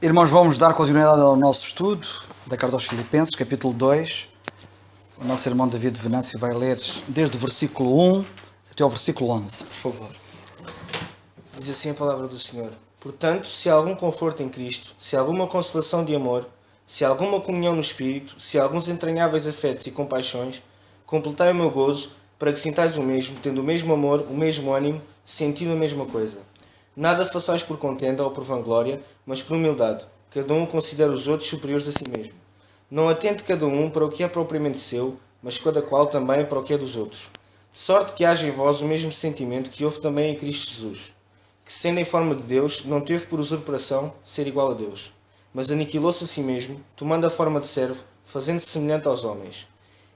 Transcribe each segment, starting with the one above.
Irmãos, vamos dar continuidade ao nosso estudo da Carta aos Filipenses, capítulo 2. O nosso irmão David Venâncio vai ler desde o versículo 1 até ao versículo 11, por favor. Diz assim a palavra do Senhor. Portanto, se há algum conforto em Cristo, se há alguma consolação de amor, se há alguma comunhão no Espírito, se há alguns entranháveis afetos e compaixões, completai o meu gozo, para que sintais o mesmo, tendo o mesmo amor, o mesmo ânimo, sentindo a mesma coisa. Nada façais por contenda ou por vanglória, mas por humildade. Cada um considera os outros superiores a si mesmo. Não atente cada um para o que é propriamente seu, mas cada qual também para o que é dos outros. De sorte que haja em vós o mesmo sentimento que houve também em Cristo Jesus, que, sendo em forma de Deus, não teve por usurpação ser igual a Deus, mas aniquilou-se a si mesmo, tomando a forma de servo, fazendo-se semelhante aos homens.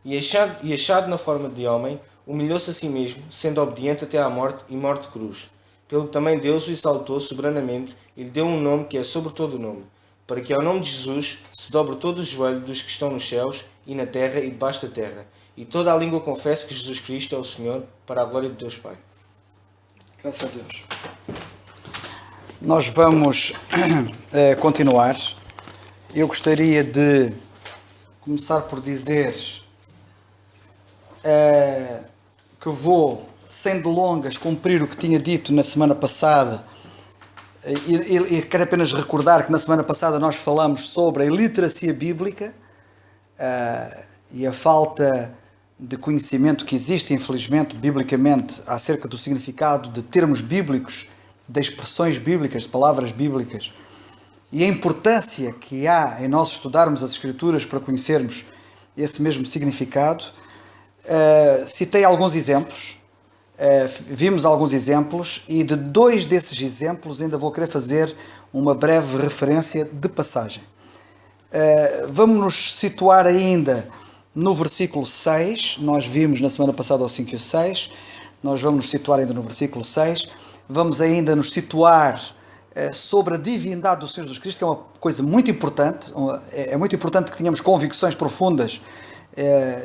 E achado na forma de homem, humilhou-se a si mesmo, sendo obediente até à morte e morte de cruz. Pelo que também Deus o exaltou soberanamente e lhe deu um nome que é sobre todo o nome, para que ao nome de Jesus se dobre todo o joelho dos que estão nos céus e na terra e debaixo da terra, e toda a língua confesse que Jesus Cristo é o Senhor, para a glória de Deus Pai. Graças a Deus. Nós vamos continuar. Eu gostaria de começar por dizer que vou, sem delongas, cumprir o que tinha dito na semana passada. E quero apenas recordar que na semana passada nós falamos sobre a iliteracia bíblica e a falta de conhecimento que existe, infelizmente, biblicamente, acerca do significado de termos bíblicos, de expressões bíblicas, de palavras bíblicas, e a importância que há em nós estudarmos as Escrituras para conhecermos esse mesmo significado. Citei alguns exemplos. Vimos alguns exemplos e de dois desses exemplos ainda vou querer fazer uma breve referência de passagem. Vamos nos situar ainda no versículo 6, nós vimos na semana passada o 5 e o 6, nós vamos nos situar ainda no versículo 6, vamos ainda nos situar sobre a divindade do Senhor Jesus Cristo, que é uma coisa muito importante, é muito importante que tenhamos convicções profundas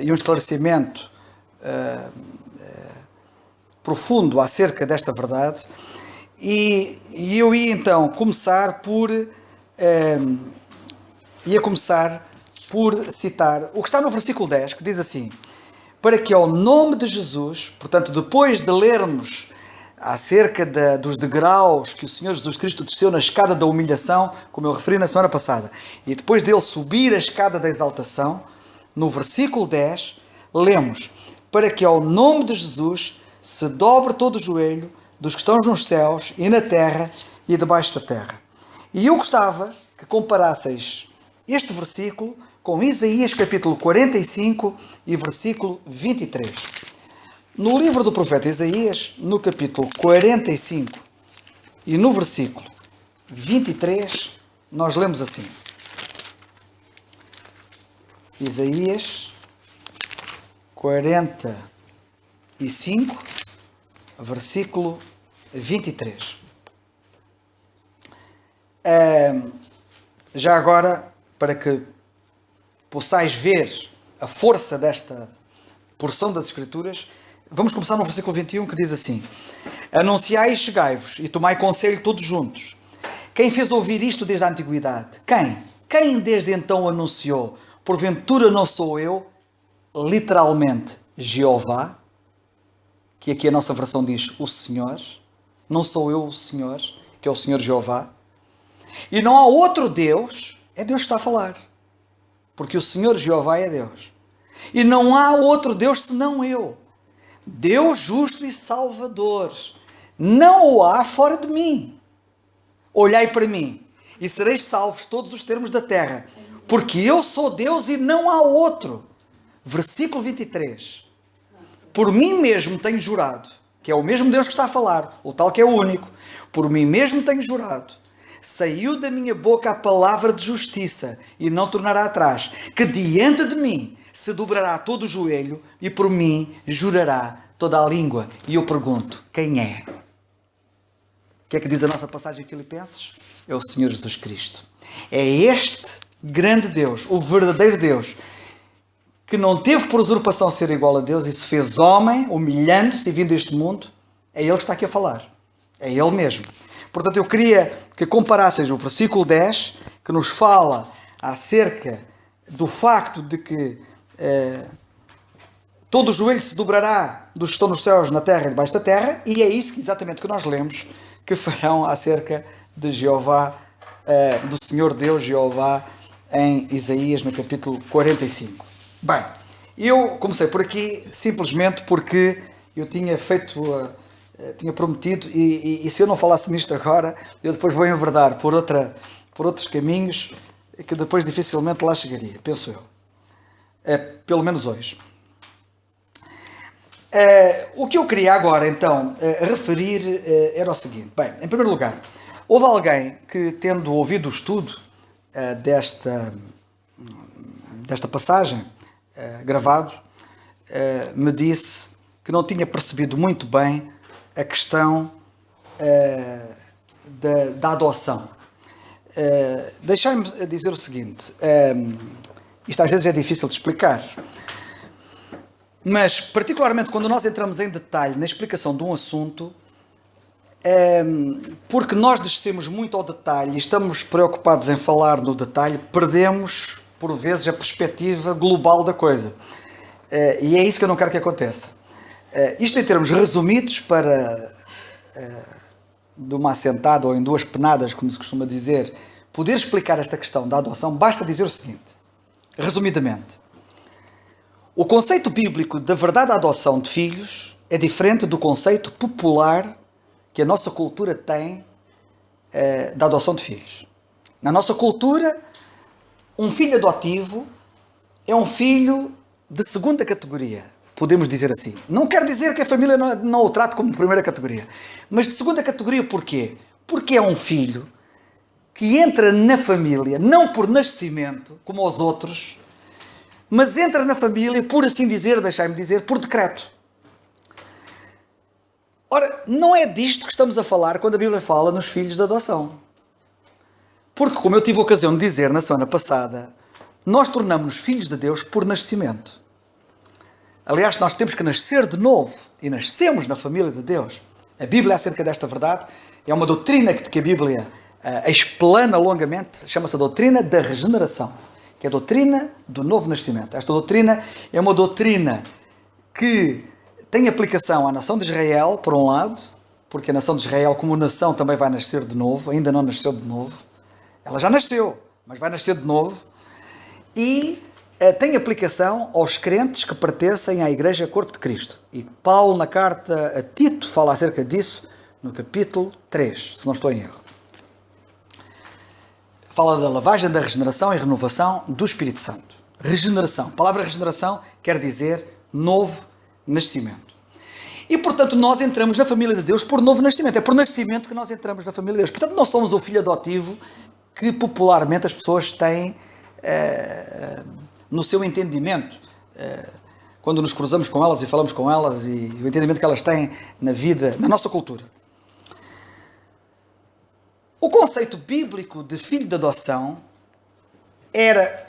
e um esclarecimento profundo acerca desta verdade, e eu ia então começar por citar o que está no versículo 10, que diz assim: para que ao nome de Jesus, portanto, depois de lermos acerca dos degraus que o Senhor Jesus Cristo desceu na escada da humilhação, como eu referi na semana passada, e depois dele subir a escada da exaltação, no versículo 10, lemos: para que ao nome de Jesus se dobre todo o joelho dos que estão nos céus e na terra e debaixo da terra. E eu gostava que comparasseis este versículo com Isaías capítulo 45 e versículo 23. No livro do profeta Isaías, no capítulo 45 e no versículo 23, nós lemos assim. Isaías 45, versículo 23. Já agora, para que possais ver a força desta porção das Escrituras, vamos começar no versículo 21, que diz assim: anunciai e chegai-vos, e tomai conselho todos juntos. Quem fez ouvir isto desde a antiguidade? Quem desde então anunciou? Porventura não sou eu, literalmente, Jeová? Que aqui a nossa versão diz o Senhor. Não sou eu o Senhor, que é o Senhor Jeová. E não há outro Deus, é Deus que está a falar. Porque o Senhor Jeová é Deus. E não há outro Deus senão eu. Deus justo e salvador. Não o há fora de mim. Olhai para mim e sereis salvos todos os termos da terra. Porque eu sou Deus e não há outro. Versículo 23. Por mim mesmo tenho jurado, que é o mesmo Deus que está a falar, o tal que é o único. Por mim mesmo tenho jurado. Saiu da minha boca a palavra de justiça e não tornará atrás, que diante de mim se dobrará todo o joelho e por mim jurará toda a língua. E eu pergunto, quem é? O que é que diz a nossa passagem em Filipenses? É o Senhor Jesus Cristo. É este grande Deus, o verdadeiro Deus, que não teve por usurpação ser igual a Deus e se fez homem, humilhando-se e vindo a este mundo. É Ele que está aqui a falar. É Ele mesmo. Portanto, eu queria que comparasseis o versículo 10, que nos fala acerca do facto de que todo o joelho se dobrará dos que estão nos céus, na terra e debaixo da terra, e é isso exatamente que nós lemos que farão acerca de Jeová, do Senhor Deus Jeová, em Isaías, no capítulo 45. Bem, eu comecei por aqui simplesmente porque eu tinha tinha prometido, e se eu não falasse nisto agora, eu depois vou enverdar por outros caminhos que depois dificilmente lá chegaria, penso eu. Pelo menos hoje. O que eu queria agora, então, referir era o seguinte. Bem, em primeiro lugar, houve alguém que, tendo ouvido o estudo desta passagem gravado, me disse que não tinha percebido muito bem a questão da adoção. Deixai-me dizer o seguinte, isto às vezes é difícil de explicar, mas particularmente quando nós entramos em detalhe na explicação de um assunto, porque nós descemos muito ao detalhe e estamos preocupados em falar no detalhe, perdemos por vezes a perspectiva global da coisa, e é isso que eu não quero que aconteça. Isto em termos resumidos, para de uma assentada ou em duas penadas, como se costuma dizer, poder explicar esta questão da adoção, basta dizer o seguinte, resumidamente. O conceito bíblico da verdade da adoção de filhos é diferente do conceito popular que a nossa cultura tem da adoção de filhos. Na nossa cultura, um filho adotivo é um filho de segunda categoria, podemos dizer assim. Não quer dizer que a família não o trate como de primeira categoria, mas de segunda categoria porquê? Porque é um filho que entra na família, não por nascimento, como os outros, mas entra na família, por assim dizer, deixai-me dizer, por decreto. Ora, não é disto que estamos a falar quando a Bíblia fala nos filhos de adoção. Porque, como eu tive a ocasião de dizer na semana passada, nós tornamos-nos filhos de Deus por nascimento. Aliás, nós temos que nascer de novo, e nascemos na família de Deus. A Bíblia acerca desta verdade é uma doutrina que a Bíblia explana longamente, chama-se a doutrina da regeneração, que é a doutrina do novo nascimento. Esta doutrina é uma doutrina que tem aplicação à nação de Israel, por um lado, porque a nação de Israel, como nação, também vai nascer de novo, ainda não nasceu de novo. Ela já nasceu, mas vai nascer de novo. E tem aplicação aos crentes que pertencem à Igreja Corpo de Cristo. E Paulo, na carta a Tito, fala acerca disso no capítulo 3, se não estou em erro. Fala da lavagem, da regeneração e renovação do Espírito Santo. Regeneração. A palavra regeneração quer dizer novo nascimento. E, portanto, nós entramos na família de Deus por novo nascimento. É por nascimento que nós entramos na família de Deus. Portanto, não somos o filho adotivo que popularmente as pessoas têm no seu entendimento. Quando nos cruzamos com elas e falamos com elas e o entendimento que elas têm na vida, na nossa cultura. O conceito bíblico de filho de adoção era...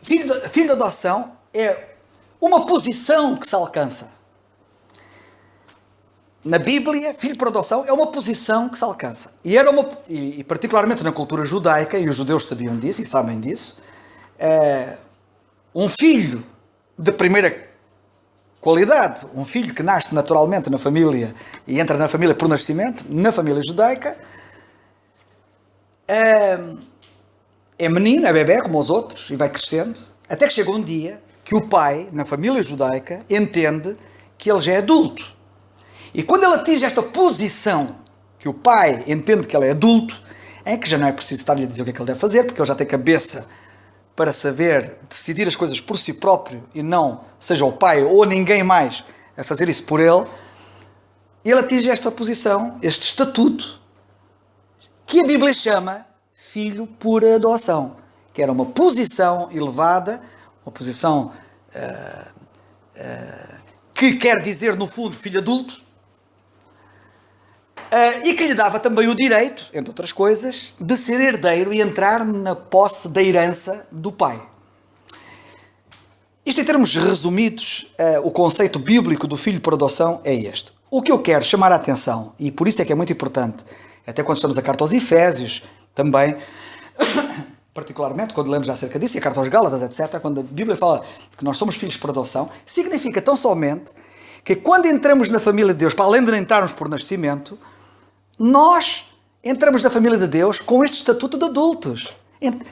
filho de adoção é uma posição que se alcança. Na Bíblia, filho por adoção é uma posição que se alcança. E particularmente na cultura judaica, e os judeus sabiam disso e sabem disso, um filho de primeira qualidade, um filho que nasce naturalmente na família e entra na família por nascimento, na família judaica, é menino, é bebé como os outros e vai crescendo, até que chega um dia que o pai, na família judaica, entende que ele já é adulto. E quando ele atinge esta posição, que o pai entende que ele é adulto, em que já não é preciso estar-lhe a dizer o que é que ele deve fazer, porque ele já tem cabeça para saber decidir as coisas por si próprio e não seja o pai ou ninguém mais a fazer isso por ele, ele atinge esta posição, este estatuto, que a Bíblia chama filho por adoção, que era uma posição elevada, uma posição que quer dizer, no fundo, filho adulto, e que lhe dava também o direito, entre outras coisas, de ser herdeiro e entrar na posse da herança do pai. Isto, em termos resumidos, o conceito bíblico do filho por adoção é este. O que eu quero chamar a atenção, e por isso é que é muito importante, até quando estamos a carta aos Efésios, também, particularmente quando lemos acerca disso, e a carta aos Gálatas, etc., quando a Bíblia fala que nós somos filhos por adoção, significa tão somente que quando entramos na família de Deus, para além de entrarmos por nascimento, nós entramos na família de Deus com este estatuto de adultos.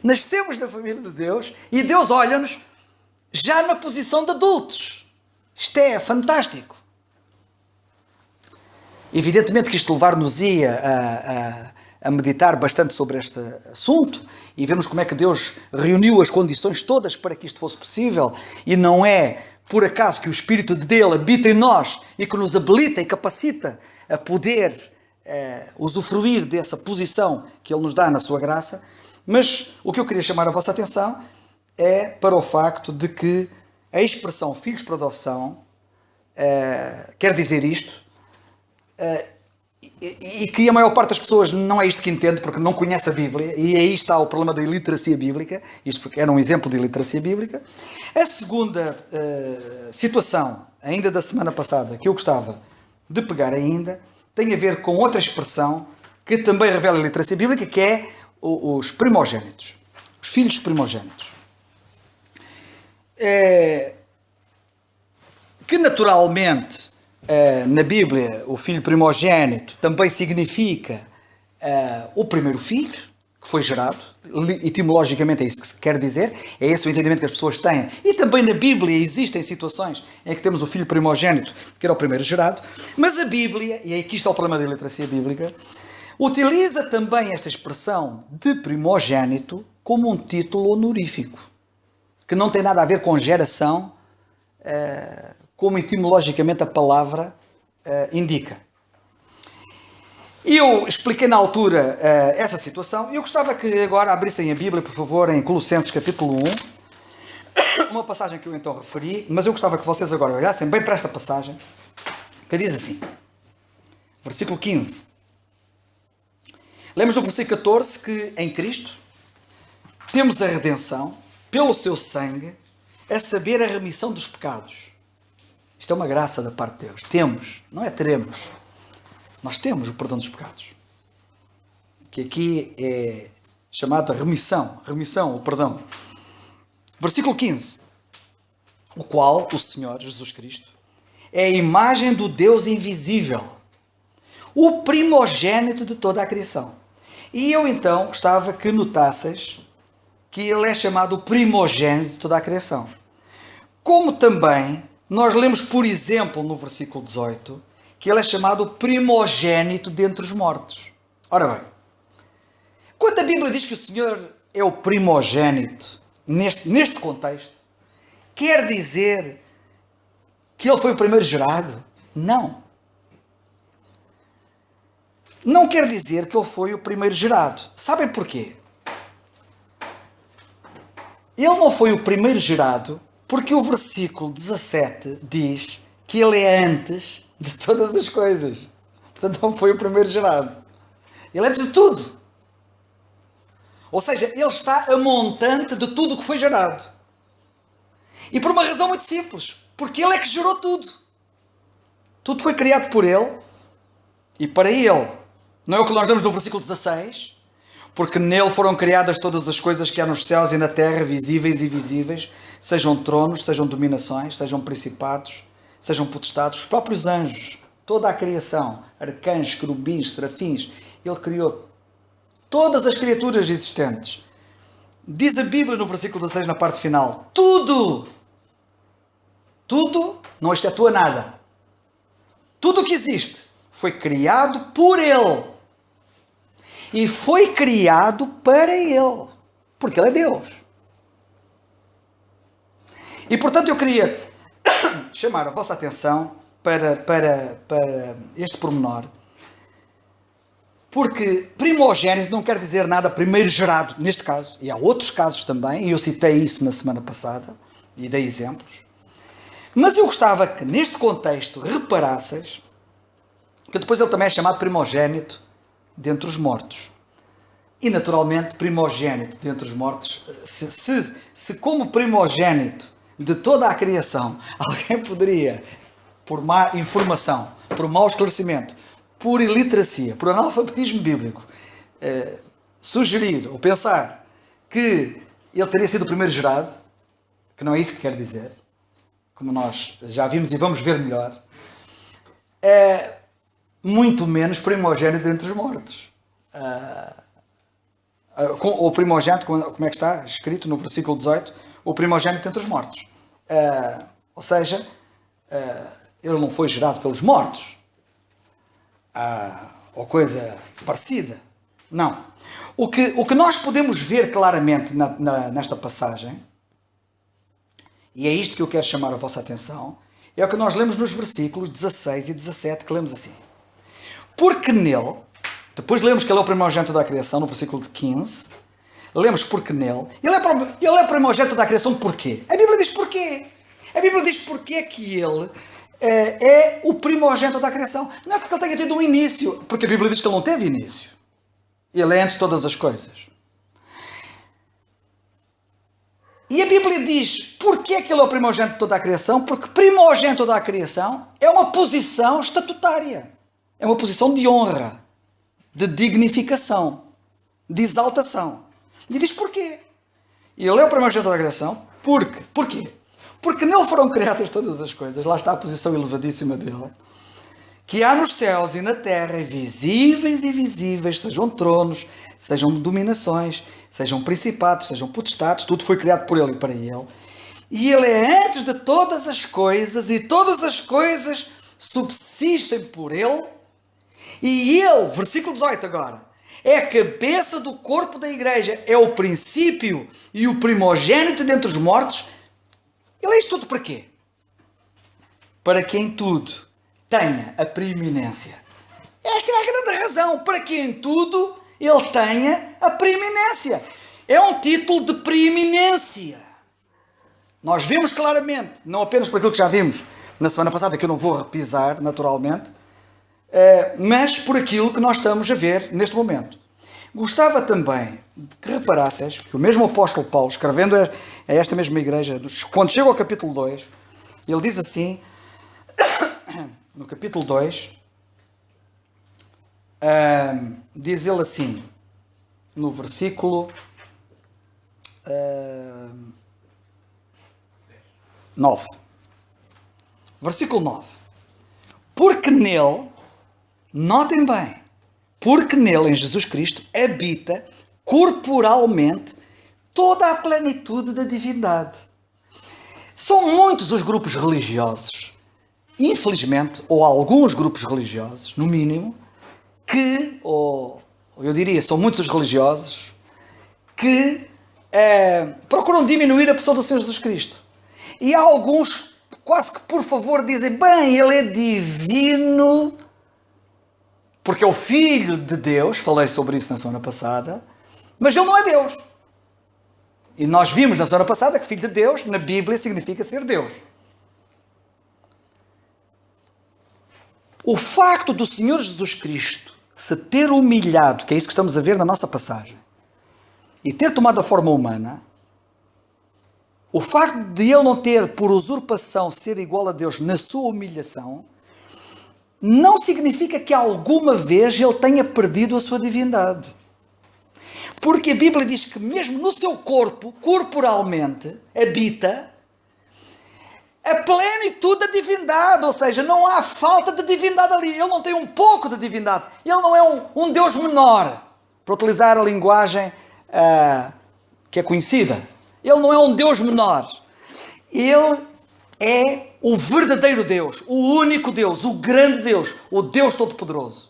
Nascemos na família de Deus e Deus olha-nos já na posição de adultos. Isto é fantástico. Evidentemente que isto levar-nos-ia a meditar bastante sobre este assunto e vemos como é que Deus reuniu as condições todas para que isto fosse possível, e não é por acaso que o Espírito dele habita em nós e que nos habilita e capacita a poder usufruir dessa posição que ele nos dá na sua graça. Mas o que eu queria chamar a vossa atenção é para o facto de que a expressão filhos por adoção quer dizer isto, e que a maior parte das pessoas não é isto que entende, porque não conhece a Bíblia, e aí está o problema da iliteracia bíblica. Isto porque era um exemplo de iliteracia bíblica. A segunda situação, ainda da semana passada, que eu gostava de pegar ainda, tem a ver com outra expressão que também revela a iliteracia bíblica, que é os primogênitos, os filhos primogênitos. Que naturalmente na Bíblia o filho primogênito também significa o primeiro filho que foi gerado. Etimologicamente é isso que se quer dizer, é esse o entendimento que as pessoas têm. E também na Bíblia existem situações em que temos o filho primogênito, que era o primeiro gerado, mas a Bíblia, e aqui está o problema da iliteracia bíblica, utiliza também esta expressão de primogênito como um título honorífico, que não tem nada a ver com geração, como etimologicamente a palavra indica. Eu expliquei na altura essa situação, e eu gostava que agora abrissem a Bíblia, por favor, em Colossenses capítulo 1, uma passagem que eu então referi, mas eu gostava que vocês agora olhassem bem para esta passagem, que diz assim, versículo 15. Lemos no versículo 14 que em Cristo temos a redenção pelo seu sangue, a saber, a remissão dos pecados. Isto é uma graça da parte de Deus. Temos, não é teremos. Nós temos o perdão dos pecados. Que aqui é chamado a remissão, o perdão. Versículo 15. O qual, o Senhor Jesus Cristo, é a imagem do Deus invisível, o primogênito de toda a criação. E eu então gostava que notasseis que ele é chamado o primogênito de toda a criação. Como também nós lemos, por exemplo, no versículo 18, que ele é chamado o primogênito dentre os mortos. Ora bem, quando a Bíblia diz que o Senhor é o primogênito, neste contexto, quer dizer que ele foi o primeiro gerado? Não. Não quer dizer que ele foi o primeiro gerado. Sabem porquê? Ele não foi o primeiro gerado porque o versículo 17 diz que ele é antes de todas as coisas. Portanto, não foi o primeiro gerado. Ele é antes de tudo. Ou seja, ele está a montante de tudo o que foi gerado. E por uma razão muito simples. Porque ele é que gerou tudo. Tudo foi criado por ele e para ele. Não é o que nós lemos no versículo 16? Porque nele foram criadas todas as coisas que há nos céus e na terra, visíveis e invisíveis, sejam tronos, sejam dominações, sejam principados, sejam potestados, os próprios anjos, toda a criação, arcanjos, querubins, serafins. Ele criou todas as criaturas existentes. Diz a Bíblia no versículo 16, na parte final, tudo, não excetua nada. Tudo o que existe foi criado por ele. E foi criado para ele. Porque ele é Deus. E portanto eu queria chamar a vossa atenção para este pormenor. Porque primogênito não quer dizer nada primeiro gerado, neste caso. E há outros casos também, e eu citei isso na semana passada, e dei exemplos. Mas eu gostava que neste contexto reparasseis que depois ele também é chamado primogênito dentre os mortos. E naturalmente primogênito dentre os mortos, se como primogênito de toda a criação alguém poderia, por má informação, por mau esclarecimento, por iliteracia, por analfabetismo bíblico, sugerir ou pensar que ele teria sido o primeiro gerado, que não é isso que quer dizer, como nós já vimos e vamos ver melhor, é muito menos primogênito entre os mortos. O primogênito, como é que está escrito no versículo 18? O primogênito entre os mortos. Ou seja, ele não foi gerado pelos mortos. Ou coisa parecida. Não. O que nós podemos ver claramente nesta passagem, e é isto que eu quero chamar a vossa atenção, é o que nós lemos nos versículos 16 e 17, que lemos assim. Porque nele, depois lemos que ele é o primogênito da criação, no versículo 15, lemos porque nele, ele é primogênito da criação porquê? A Bíblia diz porquê. A Bíblia diz porquê que ele é o primogênito da criação. Não é porque ele tenha tido um início, porque a Bíblia diz que ele não teve início. Ele é antes de todas as coisas. E a Bíblia diz porquê que ele é o primogênito de toda a criação? Porque primogênito da criação é uma posição estatutária. É uma posição de honra, de dignificação, de exaltação. E diz porquê? Ele é o primogênito da criação. Porquê? Porque nele foram criadas todas as coisas. Lá está a posição elevadíssima dele. Que há nos céus e na terra, visíveis e invisíveis, sejam tronos, sejam dominações, sejam principados, sejam potestades, tudo foi criado por ele e para ele. E ele é antes de todas as coisas, e todas as coisas subsistem por ele. E ele, versículo 18 agora, é a cabeça do corpo da igreja, é o princípio e o primogênito dentre os mortos. Ele é isto tudo para quê? Para que em tudo tenha a preeminência. Esta é a grande razão, para que em tudo ele tenha a preeminência. É um título de preeminência. Nós vemos claramente, não apenas por aquilo que já vimos na semana passada, que eu não vou repisar naturalmente, mas por aquilo que nós estamos a ver neste momento. Gostava também que reparasses que o mesmo apóstolo Paulo, escrevendo a esta mesma igreja, quando chega ao capítulo 2, ele diz assim, no capítulo 2, diz ele assim, no versículo 9. Versículo 9. Porque nele, notem bem, porque nele, em Jesus Cristo, habita corporalmente toda a plenitude da divindade. São muitos os grupos religiosos, infelizmente, ou alguns grupos religiosos, no mínimo, que, ou eu diria, são muitos os religiosos, que procuram diminuir a pessoa do Senhor Jesus Cristo. E há alguns, quase que por favor, dizem, bem, ele é divino, porque é o Filho de Deus, falei sobre isso na semana passada, mas ele não é Deus. E nós vimos na semana passada que Filho de Deus, na Bíblia, significa ser Deus. O facto do Senhor Jesus Cristo se ter humilhado, que é isso que estamos a ver na nossa passagem, e ter tomado a forma humana, o facto de ele não ter, por usurpação, ser igual a Deus na sua humilhação, não significa que alguma vez ele tenha perdido a sua divindade. Porque a Bíblia diz que mesmo no seu corpo, corporalmente, habita a plenitude da divindade, ou seja, não há falta de divindade ali. Ele não tem um pouco de divindade. Ele não é um Deus menor, para utilizar a linguagem que é conhecida. Ele não é um Deus menor. Ele é o verdadeiro Deus, o único Deus, o grande Deus, o Deus Todo-Poderoso.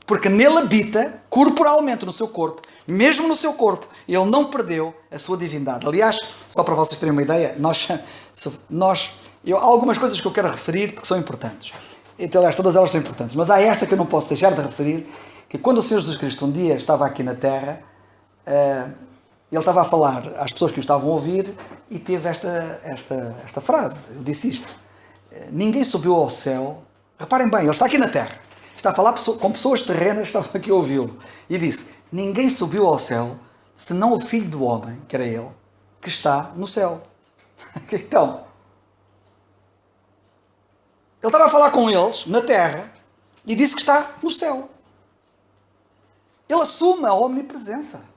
Porque nele habita, corporalmente no seu corpo, mesmo no seu corpo, ele não perdeu a sua divindade. Aliás, só para vocês terem uma ideia, há algumas coisas que eu quero referir porque são importantes. Então, aliás, todas elas são importantes, mas há esta que eu não posso deixar de referir, que quando o Senhor Jesus Cristo um dia estava aqui na Terra, ele estava a falar às pessoas que o estavam a ouvir e teve esta frase. Ele disse isto: ninguém subiu ao céu. Reparem bem, ele está aqui na Terra. Está a falar com pessoas terrenas que estavam aqui a ouvi-lo. E disse: ninguém subiu ao céu senão o Filho do Homem, que era ele, que está no céu. Então, ele estava a falar com eles na Terra e disse que está no céu. Ele assume a omnipresença.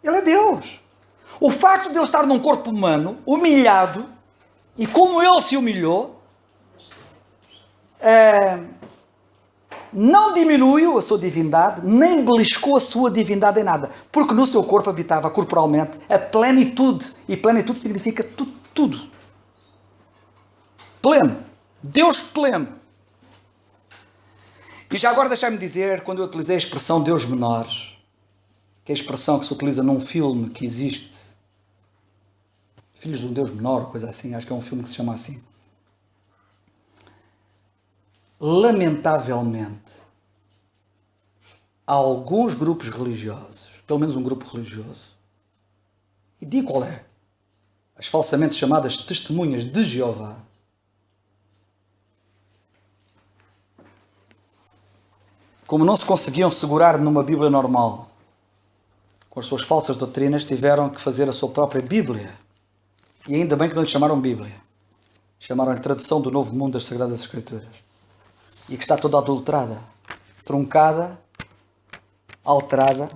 Ele é Deus. O facto de ele estar num corpo humano, humilhado, e como ele se humilhou, não diminuiu a sua divindade, nem beliscou a sua divindade em nada, porque no seu corpo habitava corporalmente a plenitude, e plenitude significa tudo. Pleno. Deus pleno. E já agora deixai-me dizer, quando eu utilizei a expressão Deus menor, que é a expressão que se utiliza num filme que existe, Filhos de um Deus Menor, coisa assim, acho que é um filme que se chama assim. Lamentavelmente, há alguns grupos religiosos, pelo menos um grupo religioso, e digo qual é, as falsamente chamadas testemunhas de Jeová, como não se conseguiam segurar numa Bíblia normal, com as suas falsas doutrinas, tiveram que fazer a sua própria Bíblia. E ainda bem que não lhe chamaram Bíblia. Chamaram-lhe Tradução do Novo Mundo das Sagradas Escrituras. E que está toda adulterada, truncada, alterada,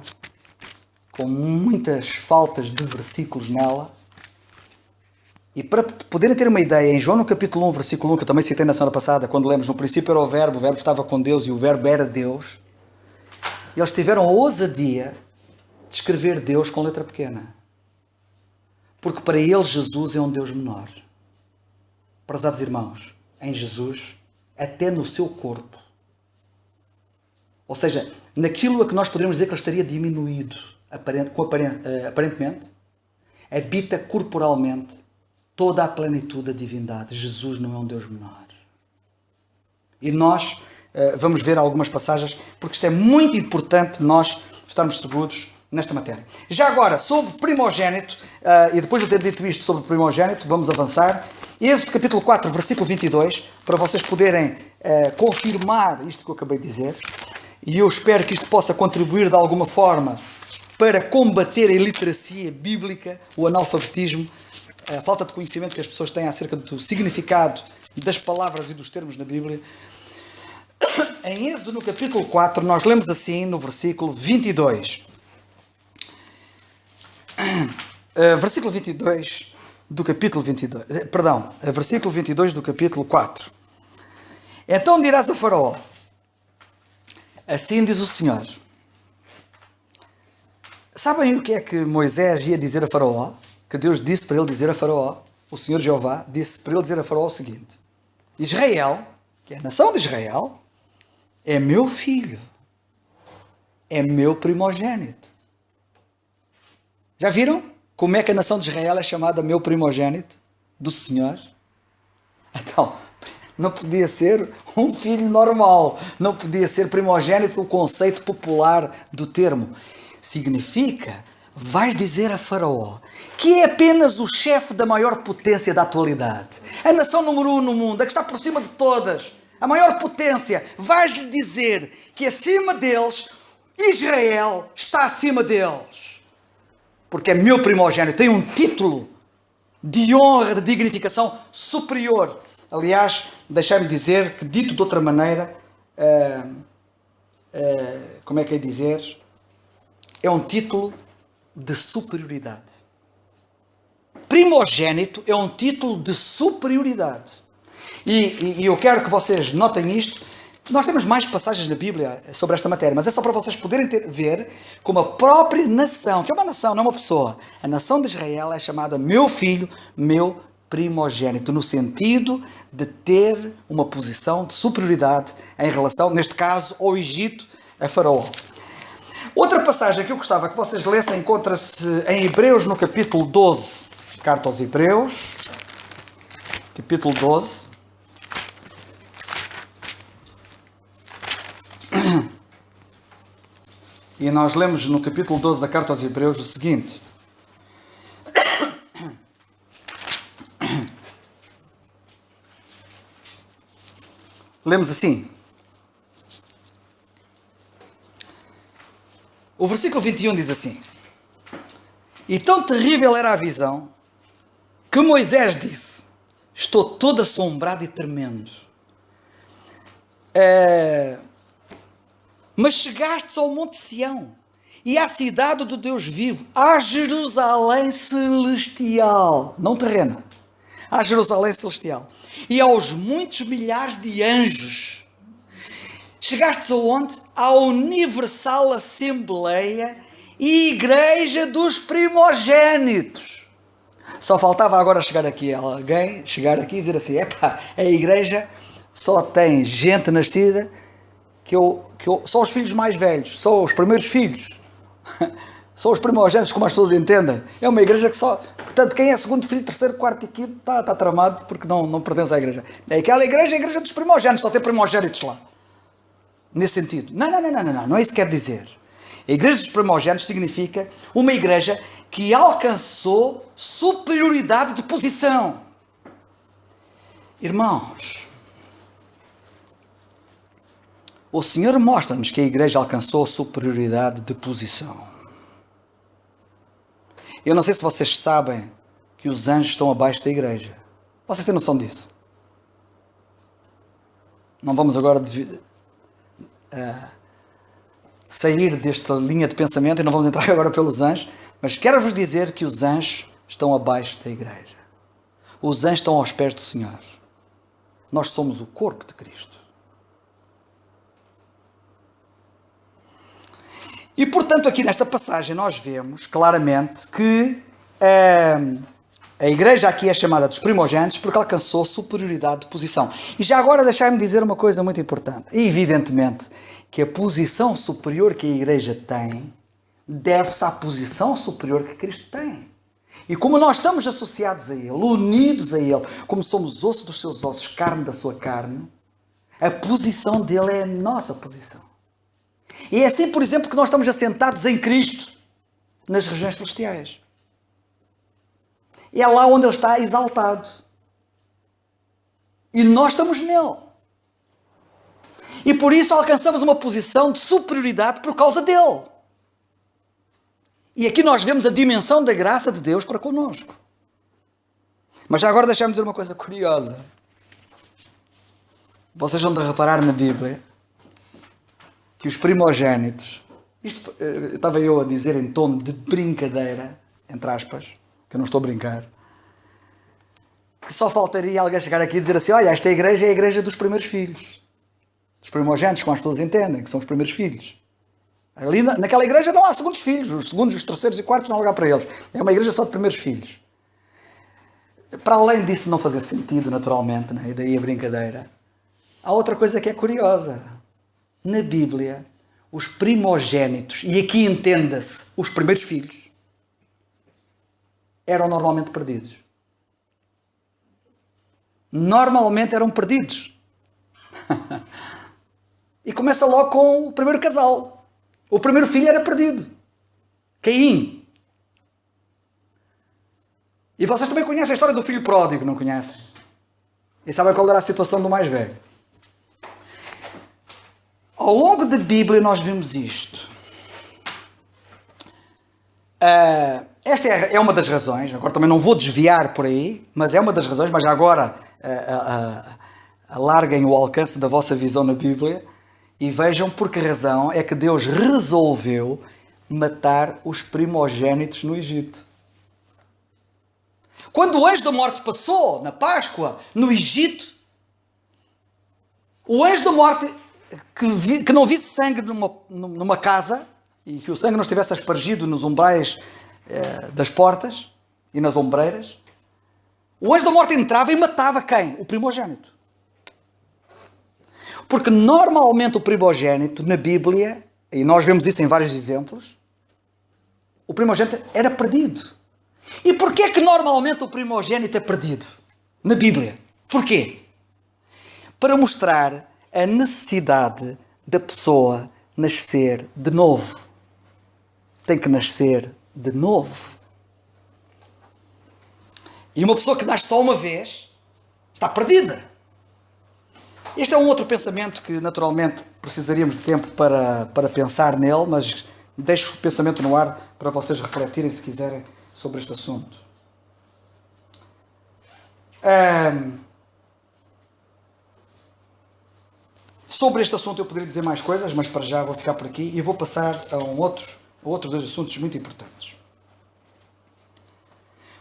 com muitas faltas de versículos nela. E para poderem ter uma ideia, em João no capítulo 1, versículo 1, que eu também citei na semana passada, quando lemos, no princípio era o Verbo estava com Deus e o Verbo era Deus, eles tiveram a ousadia de escrever Deus com letra pequena. Porque para eles Jesus é um Deus menor. Prezados irmãos, em Jesus, até no seu corpo, ou seja, naquilo a que nós poderíamos dizer que ele estaria diminuído, aparentemente, habita corporalmente toda a plenitude da divindade. Jesus não é um Deus menor. E nós vamos ver algumas passagens, porque isto é muito importante nós estarmos seguros nesta matéria. Já agora, sobre primogênito, e depois de ter dito isto sobre primogênito, vamos avançar. Êxodo capítulo 4, versículo 22, para vocês poderem confirmar isto que eu acabei de dizer. E eu espero que isto possa contribuir de alguma forma para combater a iliteracia bíblica, o analfabetismo, a falta de conhecimento que as pessoas têm acerca do significado das palavras e dos termos na Bíblia. Em Êxodo, no capítulo 4, nós lemos assim, no versículo 22. Versículo 22 do capítulo 22. Versículo 22 do capítulo 4. Então dirás a Faraó: assim diz o Senhor. Sabem o que é que Moisés ia dizer a Faraó? Que Deus disse para ele dizer a Faraó, o Senhor Jeová disse para ele dizer a Faraó o seguinte: Israel, que é a nação de Israel, é meu filho, é meu primogênito. Já viram como é que a nação de Israel é chamada meu primogênito do Senhor? Então, não podia ser um filho normal, não podia ser primogênito, o conceito popular do termo. Significa, vais dizer a Faraó, que é apenas o chefe da maior potência da atualidade, a nação número 1 no mundo, a que está por cima de todas, a maior potência, vais-lhe dizer que acima deles, Israel está acima deles. Porque é meu primogênito, tem um título de honra, de dignificação superior. Aliás, deixai-me dizer que, dito de outra maneira, como é que é dizer? É um título de superioridade. Primogênito é um título de superioridade. E eu quero que vocês notem isto. Nós temos mais passagens na Bíblia sobre esta matéria, mas é só para vocês poderem ver como a própria nação, que é uma nação, não é uma pessoa, a nação de Israel é chamada meu filho, meu primogênito, no sentido de ter uma posição de superioridade em relação, neste caso, ao Egito, a Faraó. Outra passagem que eu gostava que vocês lessem encontra-se em Hebreus, no capítulo 12, carta aos Hebreus, capítulo 12. E nós lemos no capítulo 12 da carta aos Hebreus o seguinte: lemos assim, o versículo 21 diz assim: e tão terrível era a visão que Moisés disse: estou todo assombrado e tremendo. Mas chegastes ao monte Sião e à cidade do Deus vivo, à Jerusalém celestial, não terrena, à Jerusalém celestial, e aos muitos milhares de anjos. Chegastes aonde? À universal assembleia e igreja dos primogênitos. Só faltava agora chegar aqui e dizer assim, epá, a igreja só tem gente nascida só os filhos mais velhos, só os primeiros filhos, só os primogênitos, como as pessoas entendem. É uma igreja que só... Portanto, quem é segundo filho, terceiro, quarto e quinto está tramado porque não pertence à igreja. É aquela igreja, a igreja dos primogênitos, só tem primogênitos lá. Nesse sentido. Não é isso que quer dizer. A igreja dos primogênitos significa uma igreja que alcançou superioridade de posição. Irmãos, o Senhor mostra-nos que a igreja alcançou superioridade de posição. Eu não sei se vocês sabem que os anjos estão abaixo da igreja. Vocês têm noção disso? Não vamos agora sair desta linha de pensamento e não vamos entrar agora pelos anjos, mas quero-vos dizer que os anjos estão abaixo da igreja. Os anjos estão aos pés do Senhor. Nós somos o corpo de Cristo. E, portanto, aqui nesta passagem nós vemos claramente que a igreja aqui é chamada dos primogênitos porque alcançou superioridade de posição. E já agora deixai-me dizer uma coisa muito importante. E, evidentemente, que a posição superior que a igreja tem deve-se à posição superior que Cristo tem. E como nós estamos associados a Ele, unidos a Ele, como somos osso dos seus ossos, carne da sua carne, a posição dele é a nossa posição. E é assim, por exemplo, que nós estamos assentados em Cristo, nas regiões celestiais. É lá onde Ele está exaltado. E nós estamos nele. E por isso alcançamos uma posição de superioridade por causa dele. E aqui nós vemos a dimensão da graça de Deus para connosco. Mas já agora deixa-me dizer uma coisa curiosa. Vocês vão de reparar na Bíblia que os primogênitos, isto estava eu a dizer em tom de brincadeira, entre aspas, que eu não estou a brincar, que só faltaria alguém chegar aqui e dizer assim, olha, esta igreja é a igreja dos primeiros filhos. Dos primogênitos, como as pessoas entendem, que são os primeiros filhos. Ali naquela igreja não há segundos filhos, os segundos, os terceiros e quartos não há lugar para eles. É uma igreja só de primeiros filhos. Para além disso não fazer sentido, naturalmente, né? E daí a brincadeira, há outra coisa que é curiosa. Na Bíblia, os primogênitos, e aqui entenda-se, os primeiros filhos, eram normalmente perdidos. Normalmente eram perdidos. E começa logo com o primeiro casal. O primeiro filho era perdido. Caim. E vocês também conhecem a história do filho pródigo, não conhecem? E sabem qual era a situação do mais velho? Ao longo da Bíblia nós vemos isto. Esta é uma das razões, agora também não vou desviar por aí, mas é uma das razões, mas já agora alarguem o alcance da vossa visão na Bíblia e vejam por que razão é que Deus resolveu matar os primogênitos no Egito. Quando o anjo da morte passou na Páscoa no Egito, o anjo da morte que não visse sangue numa casa e que o sangue não estivesse aspergido nos umbrais das portas e nas ombreiras, o anjo da morte entrava e matava quem? O primogênito. Porque normalmente o primogênito na Bíblia, e nós vemos isso em vários exemplos, o primogênito era perdido. E porquê que normalmente o primogênito é perdido na Bíblia? Porquê? Para mostrar a necessidade da pessoa nascer de novo. Tem que nascer de novo. E uma pessoa que nasce só uma vez está perdida. Este é um outro pensamento que naturalmente precisaríamos de tempo para pensar nele, mas deixo o pensamento no ar para vocês refletirem, se quiserem, sobre este assunto. Sobre este assunto eu poderia dizer mais coisas, mas para já vou ficar por aqui e vou passar a um outro outros dois assuntos muito importantes.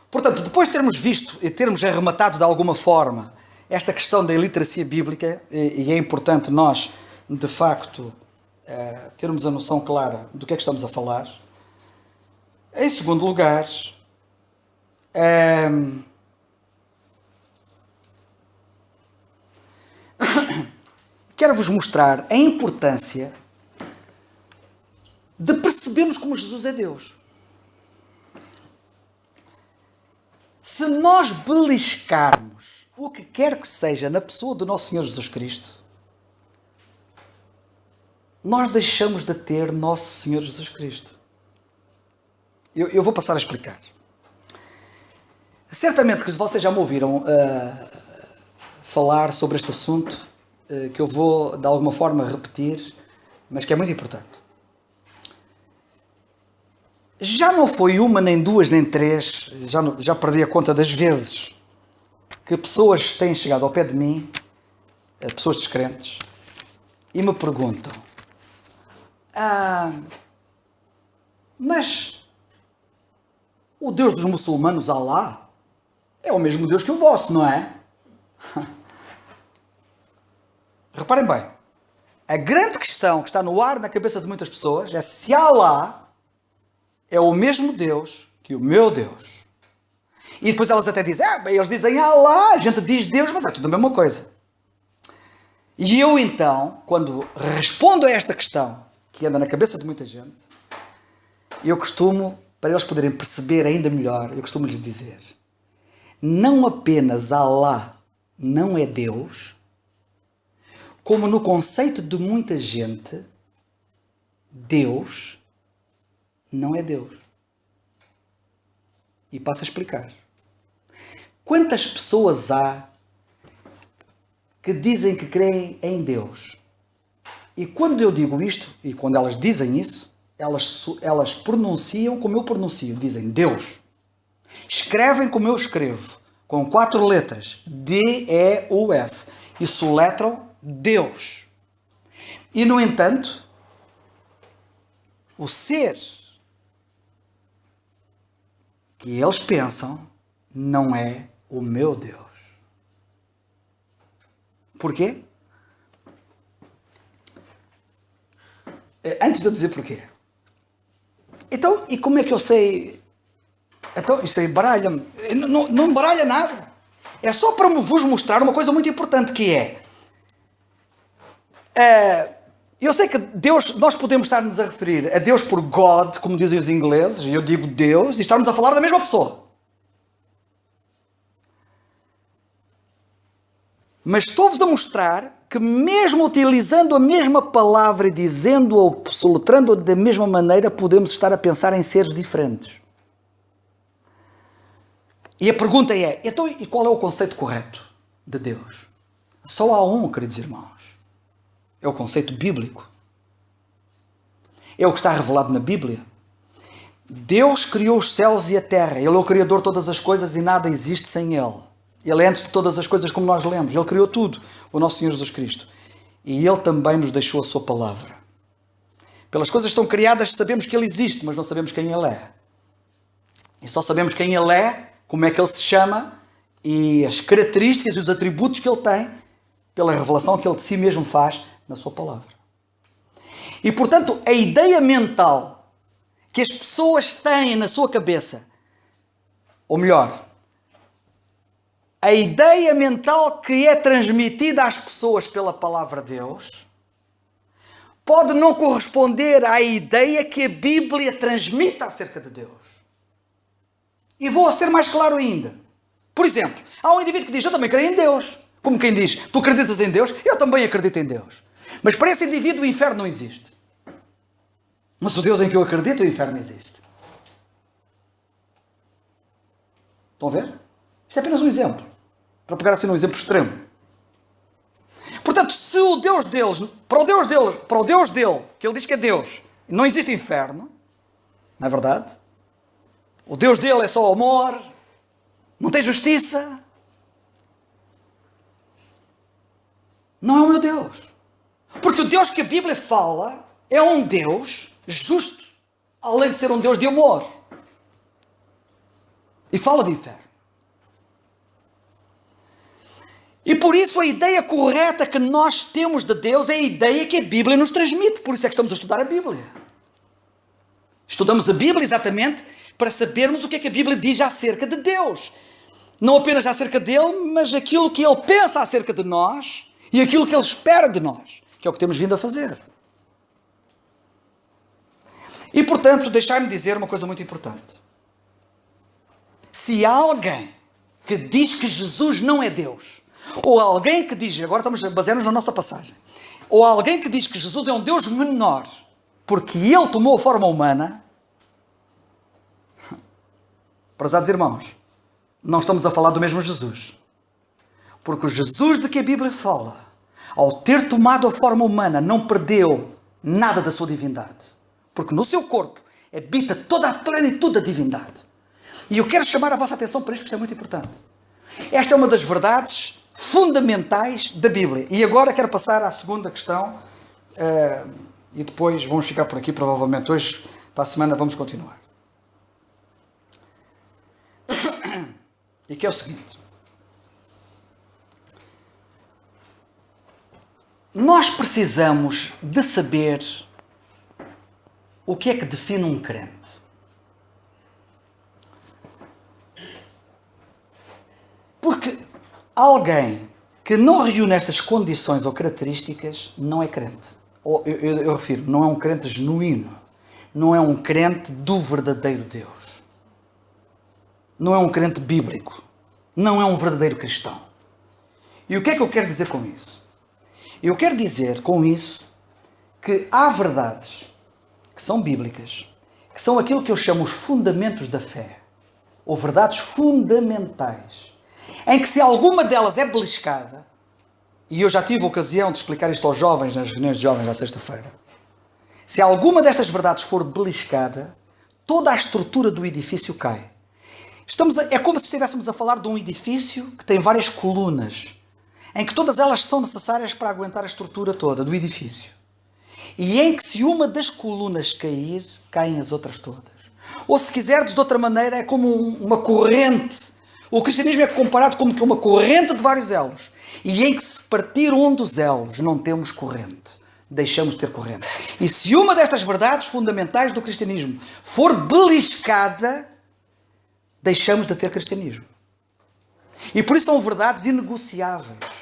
Portanto, depois de termos visto e termos arrematado de alguma forma esta questão da iliteracia bíblica, e é importante nós, de facto, termos a noção clara do que é que estamos a falar, em segundo lugar, quero-vos mostrar a importância de percebermos como Jesus é Deus. Se nós beliscarmos o que quer que seja na pessoa do nosso Senhor Jesus Cristo, nós deixamos de ter nosso Senhor Jesus Cristo. Eu vou passar a explicar. Certamente que vocês já me ouviram falar sobre este assunto, que eu vou de alguma forma repetir, mas que é muito importante. Já não foi uma, nem duas, nem três, já perdi a conta das vezes que pessoas têm chegado ao pé de mim, pessoas descrentes, e me perguntam: mas o Deus dos muçulmanos, Alá, é o mesmo Deus que o vosso, não é? Reparem bem, a grande questão que está no ar na cabeça de muitas pessoas é se Alá é o mesmo Deus que o meu Deus. E depois elas até dizem, eles dizem Alá, a gente diz Deus, mas é tudo a mesma coisa. E eu então, quando respondo a esta questão, que anda na cabeça de muita gente, eu costumo, para eles poderem perceber ainda melhor, eu costumo lhes dizer, não apenas Alá não é Deus, como no conceito de muita gente, Deus não é Deus. E passo a explicar. Quantas pessoas há que dizem que creem em Deus? E quando eu digo isto, e quando elas dizem isso, elas pronunciam como eu pronuncio. Dizem Deus. Escrevem como eu escrevo. Com 4 letras. D-E-U-S. E soletram Deus. E, no entanto, o ser que eles pensam não é o meu Deus. Porquê? Antes de eu dizer porquê. Então, e como é que eu sei? Então, isso aí baralha-me. Não baralha nada. É só para vos mostrar uma coisa muito importante, que eu sei que Deus, nós podemos estar-nos a referir a Deus por God, como dizem os ingleses, e eu digo Deus, e estarmos a falar da mesma pessoa. Mas estou-vos a mostrar que mesmo utilizando a mesma palavra e dizendo ou soletrando-a da mesma maneira, podemos estar a pensar em seres diferentes. E a pergunta é, então, e qual é o conceito correto de Deus? Só há um, queridos irmãos. É o conceito bíblico. É o que está revelado na Bíblia. Deus criou os céus e a terra. Ele é o Criador de todas as coisas e nada existe sem Ele. Ele é antes de todas as coisas, como nós lemos. Ele criou tudo, o nosso Senhor Jesus Cristo. E Ele também nos deixou a sua palavra. Pelas coisas que estão criadas sabemos que Ele existe, mas não sabemos quem Ele é. E só sabemos quem Ele é, como é que Ele se chama e as características e os atributos que Ele tem pela revelação que Ele de si mesmo faz na sua palavra. E, portanto, a ideia mental que as pessoas têm na sua cabeça, ou melhor, a ideia mental que é transmitida às pessoas pela palavra de Deus, pode não corresponder à ideia que a Bíblia transmite acerca de Deus. E vou ser mais claro ainda. Por exemplo, há um indivíduo que diz, eu também creio em Deus. Como quem diz, tu acreditas em Deus? Eu também acredito em Deus. Mas para esse indivíduo o inferno não existe. Mas o Deus em que eu acredito, o inferno existe. Estão a ver? Isto é apenas um exemplo. Para pegar assim num exemplo extremo. Portanto, se o Deus deles, para o Deus dele, que ele diz que é Deus, não existe inferno, não é verdade? O Deus dele é só amor, não tem justiça. Não é o meu Deus. Porque o Deus que a Bíblia fala é um Deus justo. além de ser um Deus de amor. E fala de inferno. E por isso a ideia correta que nós temos de Deus é a ideia que a Bíblia nos transmite. Por isso é que estamos a estudar a Bíblia. Estudamos a Bíblia exatamente para sabermos o que é que a Bíblia diz acerca de Deus. Não apenas acerca dele, mas aquilo que ele pensa acerca de nós e aquilo que ele espera de nós, que é o que temos vindo a fazer. E portanto, deixai-me dizer uma coisa muito importante. Se há alguém que diz que Jesus não é Deus, ou alguém que diz, agora estamos a basear-nos na nossa passagem, ou alguém que diz que Jesus é um Deus menor, porque ele tomou a forma humana, prezados irmãos, não estamos a falar do mesmo Jesus. Porque o Jesus de que a Bíblia fala, ao ter tomado a forma humana, não perdeu nada da sua divindade. Porque no seu corpo habita toda a plenitude da divindade. E eu quero chamar a vossa atenção para isto, que isto é muito importante. Esta é uma das verdades fundamentais da Bíblia. E agora quero passar à segunda questão, e depois vamos ficar por aqui, provavelmente hoje, para a semana vamos continuar. E que é o seguinte. Nós precisamos de saber o que é que define um crente. Porque alguém que não reúne estas condições ou características não é crente. Ou, eu refiro, não é um crente genuíno. Não é um crente do verdadeiro Deus. Não é um crente bíblico. Não é um verdadeiro cristão. E o que é que eu quero dizer com isso? Eu quero dizer com isso que há verdades que são bíblicas, que são aquilo que eu chamo os fundamentos da fé, ou verdades fundamentais, em que se alguma delas é beliscada, e eu já tive a ocasião de explicar isto aos jovens nas reuniões de jovens à sexta-feira, se alguma destas verdades for beliscada, toda a estrutura do edifício cai. É como se estivéssemos a falar de um edifício que tem várias colunas, em que todas elas são necessárias para aguentar a estrutura toda do edifício. E em que se uma das colunas cair, caem as outras todas. Ou se quiserdes de outra maneira, é como uma corrente. O cristianismo é comparado como que uma corrente de vários elos. E em que se partir um dos elos, não temos corrente. Deixamos de ter corrente. E se uma destas verdades fundamentais do cristianismo for beliscada, deixamos de ter cristianismo. E por isso são verdades inegociáveis.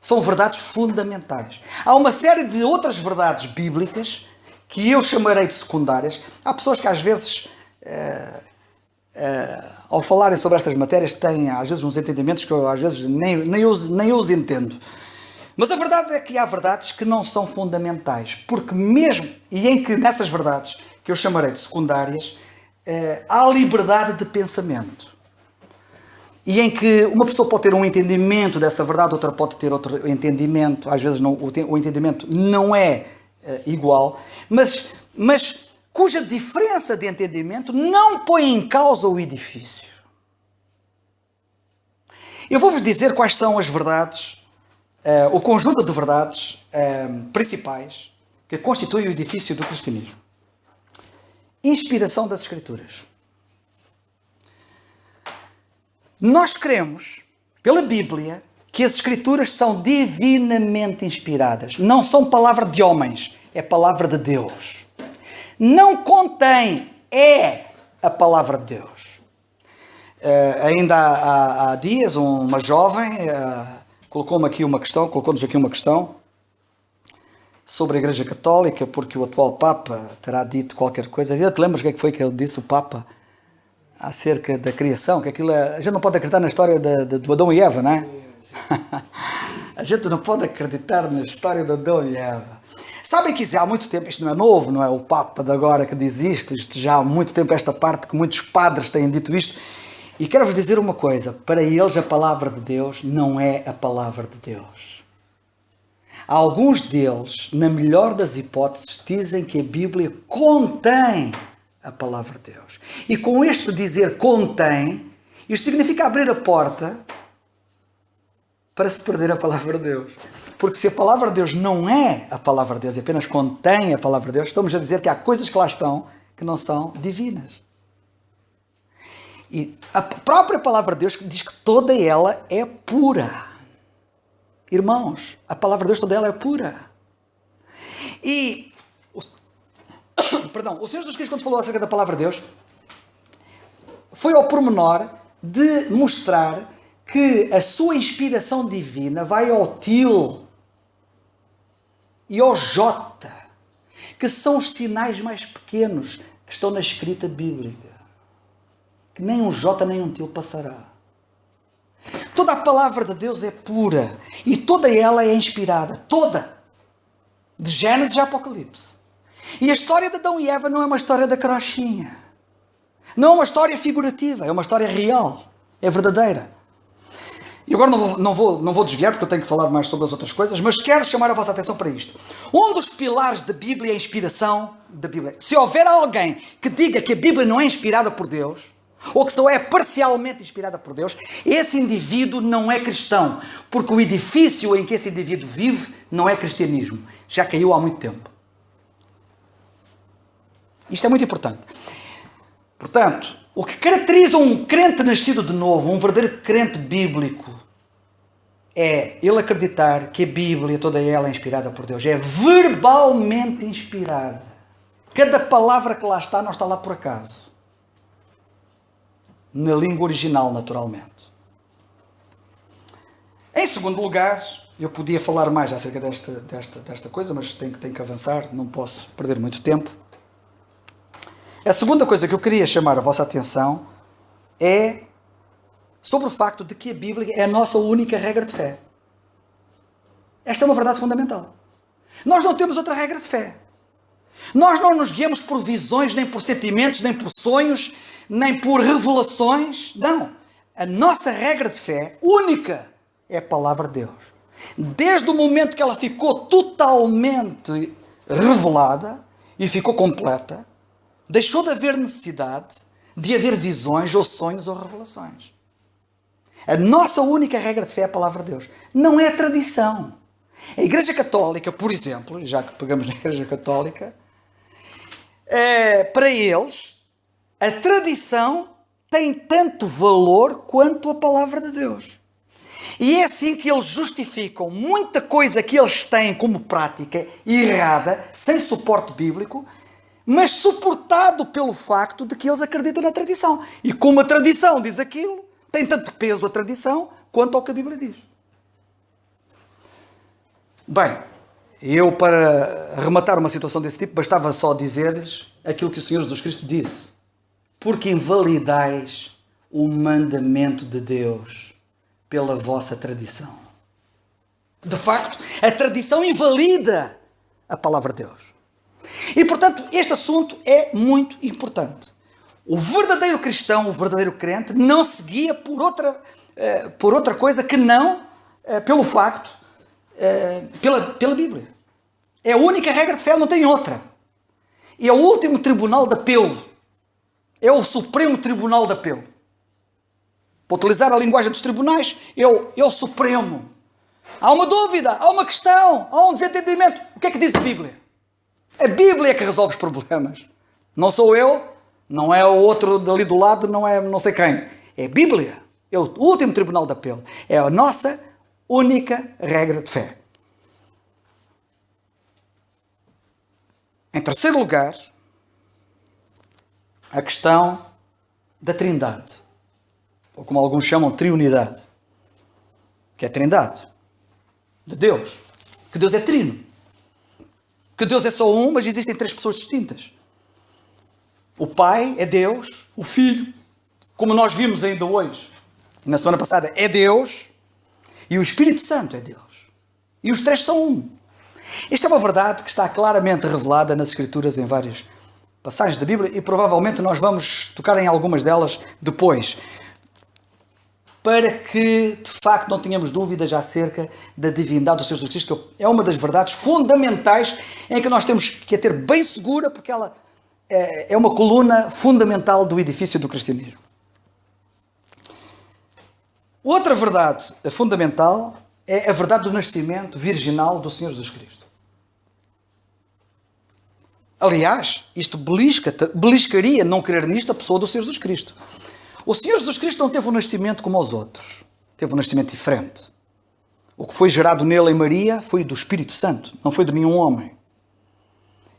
São verdades fundamentais. Há uma série de outras verdades bíblicas que eu chamarei de secundárias. Há pessoas que às vezes, ao falarem sobre estas matérias, têm às vezes uns entendimentos que eu às vezes nem eu os entendo. Mas a verdade é que há verdades que não são fundamentais. Porque mesmo, e em que nessas verdades, que eu chamarei de secundárias, há liberdade de pensamento. E em que uma pessoa pode ter um entendimento dessa verdade, outra pode ter outro entendimento. Às vezes não, o entendimento não é igual, mas cuja diferença de entendimento não põe em causa o edifício. Eu vou-vos dizer quais são as verdades, o conjunto de verdades principais que constituem o edifício do cristianismo. Inspiração das Escrituras. Nós cremos, pela Bíblia, que as Escrituras são divinamente inspiradas. Não são palavra de homens, é palavra de Deus. Não contém, é a palavra de Deus. Ainda há dias, uma jovem colocou-nos aqui uma questão sobre a Igreja Católica, porque o atual Papa terá dito qualquer coisa. Já te lembras o que foi que ele disse, o Papa? Acerca da criação, que aquilo a gente não pode acreditar na história do Adão e Eva, não é? A gente não pode acreditar na história do Adão e Eva. Sabem que isso já há muito tempo, isto não é novo, não é o Papa de agora que diz isto já há muito tempo esta parte que muitos padres têm dito isto. E quero-vos dizer uma coisa, para eles a palavra de Deus não é a palavra de Deus. Alguns deles, na melhor das hipóteses, dizem que a Bíblia contém a palavra de Deus. E com este dizer contém, isto significa abrir a porta para se perder a palavra de Deus. Porque se a palavra de Deus não é a palavra de Deus, e apenas contém a palavra de Deus, estamos a dizer que há coisas que lá estão que não são divinas. E a própria palavra de Deus diz que toda ela é pura. Irmãos, a palavra de Deus toda ela é pura. E, perdão, o Senhor Jesus Cristo, quando falou acerca da palavra de Deus, foi ao pormenor de mostrar que a sua inspiração divina vai ao til e ao jota, que são os sinais mais pequenos que estão na escrita bíblica. Que nem um jota nem um til passará. Toda a palavra de Deus é pura e toda ela é inspirada. Toda. De Gênesis a Apocalipse. E a história de Adão e Eva não é uma história da carochinha. Não é uma história figurativa, é uma história real. É verdadeira. E agora não vou desviar, porque eu tenho que falar mais sobre as outras coisas, mas quero chamar a vossa atenção para isto. Um dos pilares da Bíblia é a inspiração da Bíblia. Se houver alguém que diga que a Bíblia não é inspirada por Deus, ou que só é parcialmente inspirada por Deus, esse indivíduo não é cristão, porque o edifício em que esse indivíduo vive não é cristianismo. Já caiu há muito tempo. Isto é muito importante. Portanto, o que caracteriza um crente nascido de novo, um verdadeiro crente bíblico, é ele acreditar que a Bíblia, toda ela, é inspirada por Deus. É verbalmente inspirada. Cada palavra que lá está, não está lá por acaso. Na língua original, naturalmente. Em segundo lugar, eu podia falar mais acerca desta coisa, mas tenho que avançar, não posso perder muito tempo. A segunda coisa que eu queria chamar a vossa atenção é sobre o facto de que a Bíblia é a nossa única regra de fé. Esta é uma verdade fundamental. Nós não temos outra regra de fé. Nós não nos guiamos por visões, nem por sentimentos, nem por sonhos, nem por revelações. Não. A nossa regra de fé única é a palavra de Deus. Desde o momento que ela ficou totalmente revelada e ficou completa, deixou de haver necessidade de haver visões ou sonhos ou revelações. A nossa única regra de fé é a palavra de Deus. Não é a tradição. A Igreja Católica, por exemplo, já que pegamos na Igreja Católica, para eles, a tradição tem tanto valor quanto a palavra de Deus. E é assim que eles justificam muita coisa que eles têm como prática errada, sem suporte bíblico, mas suportado pelo facto de que eles acreditam na tradição. E como a tradição diz aquilo, tem tanto peso a tradição quanto ao que a Bíblia diz. Bem, eu para arrematar uma situação desse tipo, bastava só dizer-lhes aquilo que o Senhor Jesus Cristo disse. Porque invalidais o mandamento de Deus pela vossa tradição. De facto, a tradição invalida a palavra de Deus. E, portanto, este assunto é muito importante. O verdadeiro cristão, o verdadeiro crente, não se guia por outra coisa que não pelo facto, pela Bíblia. É a única regra de fé, não tem outra. E é o último tribunal de apelo. É o Supremo Tribunal de Apelo. Para utilizar a linguagem dos tribunais, é o Supremo. Há uma dúvida, há uma questão, há um desentendimento. O que é que diz a Bíblia? A Bíblia é que resolve os problemas. Não sou eu, não é o outro dali do lado, não é não sei quem. É a Bíblia. É o último tribunal de apelo. É a nossa única regra de fé. Em terceiro lugar, a questão da Trindade. Ou como alguns chamam, triunidade. Que é a Trindade. De Deus. Que Deus é trino. Que Deus é só um, mas existem três pessoas distintas. O Pai é Deus, o Filho, como nós vimos ainda hoje, e na semana passada, é Deus, e o Espírito Santo é Deus. E os três são um. Esta é uma verdade que está claramente revelada nas Escrituras em várias passagens da Bíblia, e provavelmente nós vamos tocar em algumas delas depois, para que, de facto, não tenhamos dúvidas acerca da divindade do Senhor Jesus Cristo, que é uma das verdades fundamentais em que nós temos que a ter bem segura, porque ela é uma coluna fundamental do edifício do cristianismo. Outra verdade fundamental é a verdade do nascimento virginal do Senhor Jesus Cristo. Aliás, isto beliscaria não crer nisto a pessoa do Senhor Jesus Cristo. O Senhor Jesus Cristo não teve um nascimento como os outros. Teve um nascimento diferente. O que foi gerado nele em Maria foi do Espírito Santo, não foi de nenhum homem.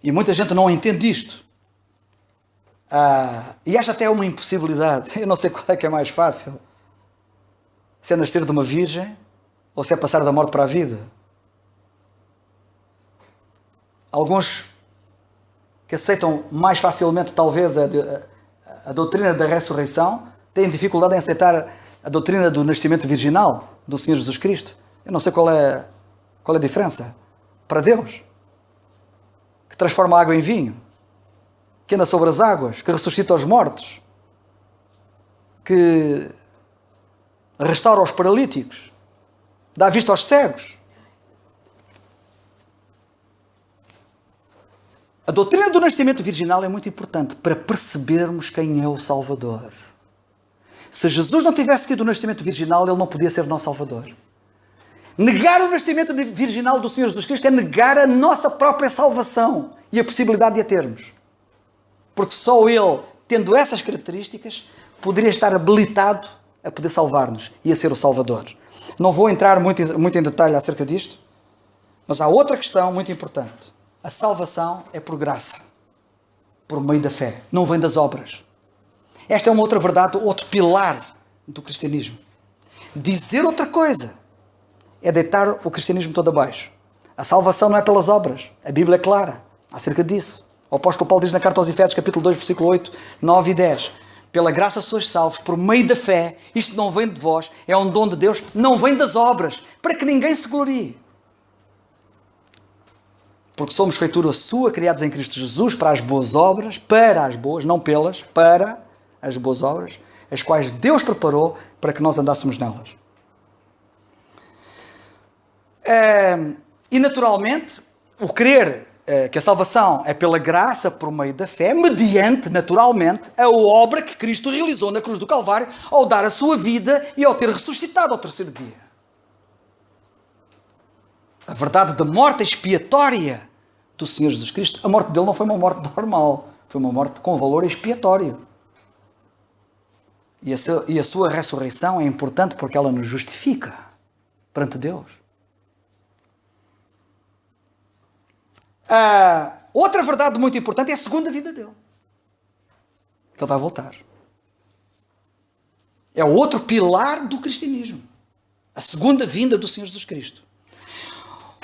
E muita gente não entende isto. E acha até uma impossibilidade. Eu não sei qual é que é mais fácil. Se é nascer de uma virgem ou se é passar da morte para a vida. Alguns que aceitam mais facilmente talvez a doutrina da ressurreição têm dificuldade em aceitar a doutrina do nascimento virginal do Senhor Jesus Cristo. Eu não sei qual é a diferença. Para Deus, que transforma a água em vinho, que anda sobre as águas, que ressuscita os mortos, que restaura os paralíticos, dá vista aos cegos. A doutrina do nascimento virginal é muito importante para percebermos quem é o Salvador. Se Jesus não tivesse tido o nascimento virginal, ele não podia ser o nosso Salvador. Negar o nascimento virginal do Senhor Jesus Cristo é negar a nossa própria salvação e a possibilidade de a termos. Porque só Ele, tendo essas características, poderia estar habilitado a poder salvar-nos e a ser o Salvador. Não vou entrar muito em detalhe acerca disto, mas há outra questão muito importante. A salvação é por graça, por meio da fé, não vem das obras. Esta é uma outra verdade, outro pilar do cristianismo. Dizer outra coisa é deitar o cristianismo todo abaixo. A salvação não é pelas obras. A Bíblia é clara acerca disso. O apóstolo Paulo diz na carta aos Efésios, capítulo 2, versículo 8, 9 e 10. Pela graça sois salvos, por meio da fé. Isto não vem de vós, é um dom de Deus, não vem das obras, para que ninguém se glorie. Porque somos feitura sua, criados em Cristo Jesus, para as boas obras, para as boas, não pelas, para as boas obras, as quais Deus preparou para que nós andássemos nelas. E naturalmente, o crer que a salvação é pela graça por meio da fé, mediante, naturalmente, a obra que Cristo realizou na cruz do Calvário ao dar a sua vida e ao ter ressuscitado ao terceiro dia. A verdade da morte expiatória do Senhor Jesus Cristo, a morte dele não foi uma morte normal, foi uma morte com valor expiatório. E a sua ressurreição é importante porque ela nos justifica perante Deus. Outra verdade muito importante é a segunda vinda dele. Ele vai voltar. É o outro pilar do cristianismo. A segunda vinda do Senhor Jesus Cristo.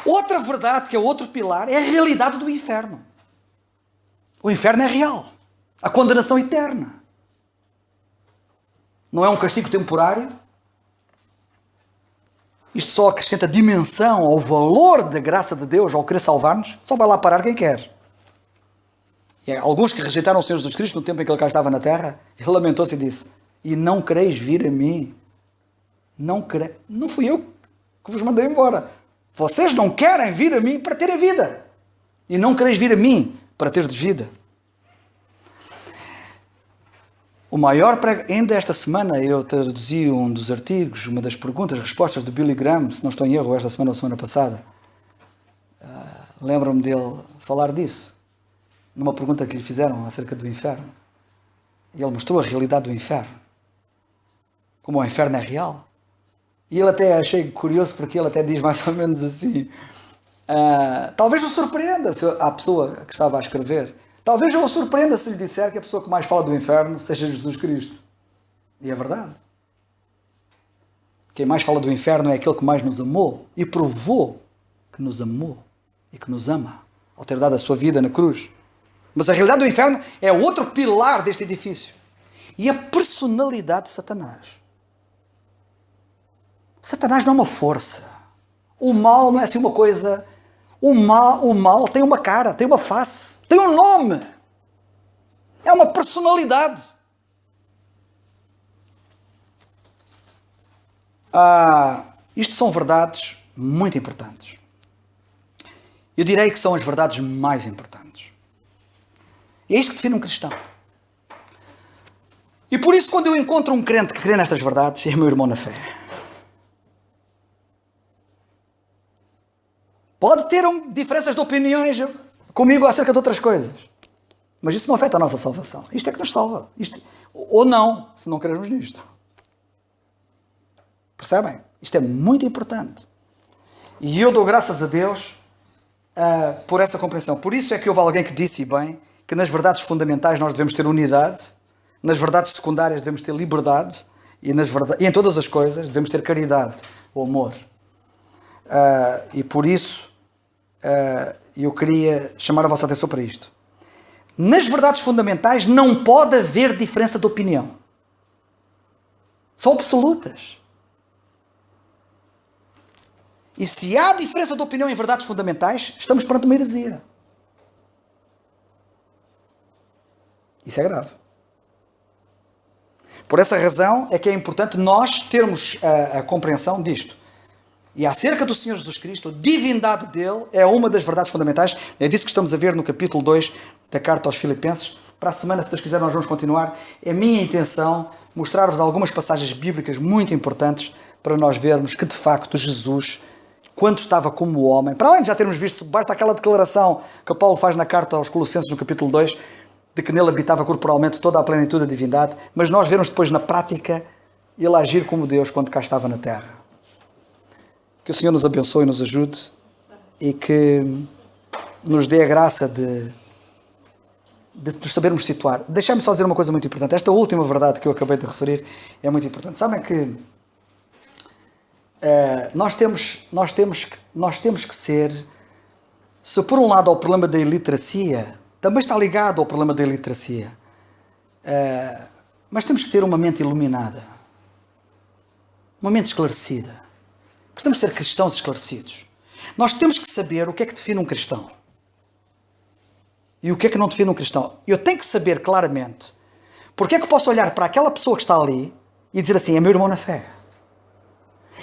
Outra verdade que é outro pilar é a realidade do inferno. O inferno é real. A condenação eterna. Não é um castigo temporário. Isto só acrescenta dimensão ao valor da graça de Deus ao querer salvar-nos. Só vai lá parar quem quer. E alguns que rejeitaram o Senhor Jesus Cristo no tempo em que ele cá estava na terra, ele lamentou-se e disse: e não quereis vir a mim? Não fui eu que vos mandei embora. Vocês não querem vir a mim para ter a vida. E não quereis vir a mim para ter vida. O maior ainda esta semana eu traduzi um dos artigos, uma das perguntas, respostas do Billy Graham, se não estou em erro, esta semana ou semana passada. Lembro-me dele falar disso, numa pergunta que lhe fizeram acerca do inferno. E ele mostrou a realidade do inferno, como o inferno é real. E ele até achei curioso porque ele até diz mais ou menos assim, talvez o surpreenda a pessoa que estava a escrever. Talvez eu o surpreenda se lhe disser que a pessoa que mais fala do inferno seja Jesus Cristo. E é verdade. Quem mais fala do inferno é aquele que mais nos amou e provou que nos amou e que nos ama, ao ter dado a sua vida na cruz. Mas a realidade do inferno é outro pilar deste edifício. E a personalidade de Satanás. Satanás não é uma força. O mal não é assim uma coisa... O mal tem uma cara, tem uma face, tem um nome. É uma personalidade. Isto são verdades muito importantes. Eu direi que são as verdades mais importantes. E é isto que define um cristão. E por isso, quando eu encontro um crente que crê nestas verdades, é meu irmão na fé. Pode ter diferenças de opiniões comigo acerca de outras coisas. Mas isso não afeta a nossa salvação. Isto é que nos salva. Isto, ou não, se não crermos nisto. Percebem? Isto é muito importante. E eu dou graças a Deus por essa compreensão. Por isso é que houve alguém que disse, e bem, que nas verdades fundamentais nós devemos ter unidade, nas verdades secundárias devemos ter liberdade, e em todas as coisas devemos ter caridade, o amor. E por isso eu queria chamar a vossa atenção para isto. Nas verdades fundamentais não pode haver diferença de opinião. São absolutas. E se há diferença de opinião em verdades fundamentais, estamos perante uma heresia. Isso é grave. Por essa razão é que é importante nós termos a compreensão disto. E acerca do Senhor Jesus Cristo, a divindade dele é uma das verdades fundamentais. É disso que estamos a ver no capítulo 2 da carta aos Filipenses. Para a semana, se Deus quiser, nós vamos continuar. É minha intenção mostrar-vos algumas passagens bíblicas muito importantes para nós vermos que, de facto, Jesus, quando estava como homem, para além de já termos visto, basta aquela declaração que Paulo faz na carta aos Colossenses, no capítulo 2, de que nele habitava corporalmente toda a plenitude da divindade, mas nós vermos depois na prática ele agir como Deus quando cá estava na terra. Que o Senhor nos abençoe e nos ajude e que nos dê a graça de nos sabermos situar. Deixem-me só dizer uma coisa muito importante. Esta última verdade que eu acabei de referir é muito importante. Sabem que nós temos que ser, se por um lado ao problema da iliteracia, também está ligado ao problema da iliteracia, mas temos que ter uma mente iluminada, uma mente esclarecida. Precisamos ser cristãos esclarecidos. Nós temos que saber o que é que define um cristão e o que é que não define um cristão. Eu tenho que saber claramente porque é que posso olhar para aquela pessoa que está ali e dizer assim, é meu irmão na fé.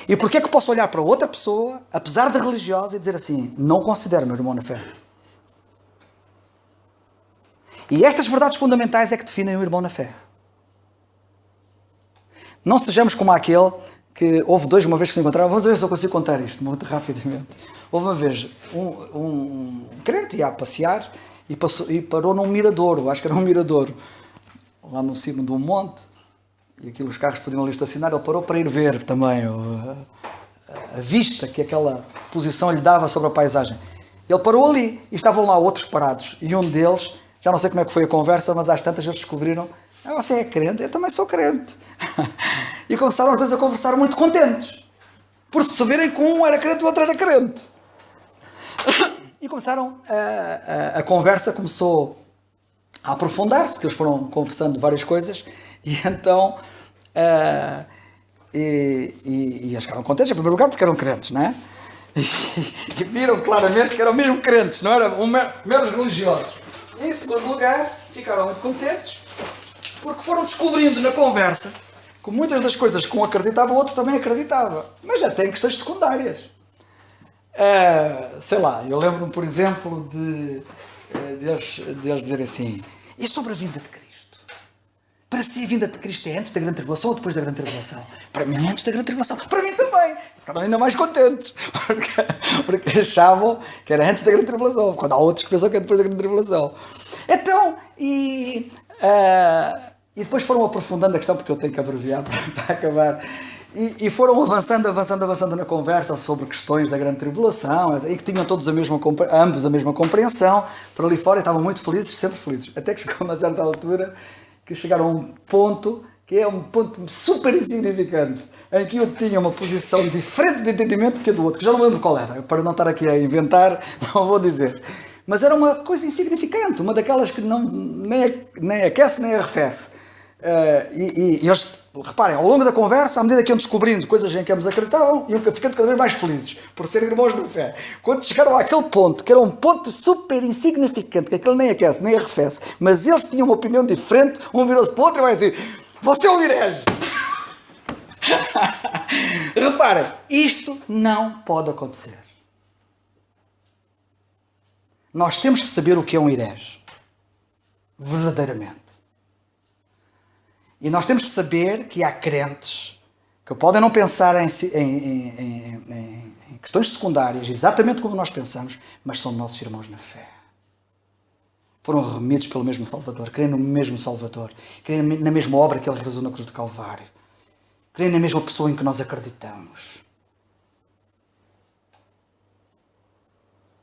E porque é que posso olhar para outra pessoa, apesar de religiosa, e dizer assim, não considero meu irmão na fé. E estas verdades fundamentais é que definem o irmão na fé. Não sejamos como aquele que houve dois uma vez que se encontraram. Vamos ver se eu consigo contar isto muito rapidamente. Houve uma vez um crente ia a passear e parou num miradouro, acho que era um miradouro, lá no cimo de um monte, e aquilo os carros podiam ali estacionar. Ele parou para ir ver também a vista que aquela posição lhe dava sobre a paisagem. Ele parou ali e estavam lá outros parados, e um deles, já não sei como é que foi a conversa, mas às tantas eles descobriram, você é crente? Eu também sou crente. E começaram os dois a conversar muito contentes, por se saberem que um era crente e o outro era crente. E começaram, a conversa começou a aprofundar-se, porque eles foram conversando várias coisas, e então eles ficaram contentes, em primeiro lugar, porque eram crentes, não é? E viram claramente que eram mesmo crentes, não eram meros religiosos. E, em segundo lugar, ficaram muito contentes, porque foram descobrindo na conversa que muitas das coisas que um acreditava, o outro também acreditava. Mas já tem questões secundárias. Sei lá, eu lembro-me, por exemplo, de eles dizerem assim, e sobre a vinda de Cristo? Para si a vinda de Cristo é antes da grande tribulação ou depois da grande tribulação? Para mim é antes da grande tribulação. Para mim também. Ficaram ainda mais contentes. Porque achavam que era antes da grande tribulação. Quando há outros que pensam que é depois da grande tribulação. Então, e depois foram aprofundando a questão, porque eu tenho que abreviar para acabar. E foram avançando na conversa sobre questões da grande tribulação, e que tinham todos ambos a mesma compreensão, por ali fora, e estavam muito felizes, sempre felizes. Até que chegou a uma certa altura, que chegaram a um ponto, que é um ponto super insignificante, em que eu tinha uma posição diferente de entendimento que a do outro, que já não lembro qual era, para não estar aqui a inventar, não vou dizer. Mas era uma coisa insignificante, uma daquelas que nem aquece nem arrefece. E eles, reparem, ao longo da conversa, à medida que iam descobrindo coisas em que ambos acreditavam, iam ficando cada vez mais felizes por serem irmãos na fé. Quando chegaram àquele ponto, que era um ponto super insignificante, que aquele nem aquece nem arrefece, mas eles tinham uma opinião diferente, um virou-se para o outro e vai dizer, você é um herege. Reparem, isto não pode acontecer. Nós temos que saber o que é um herege, verdadeiramente. E nós temos que saber que há crentes que podem não pensar em questões secundárias, exatamente como nós pensamos, mas são nossos irmãos na fé. foram remidos pelo mesmo Salvador, creem no mesmo Salvador, creem na mesma obra que Ele realizou na cruz do Calvário, creem na mesma pessoa em que nós acreditamos.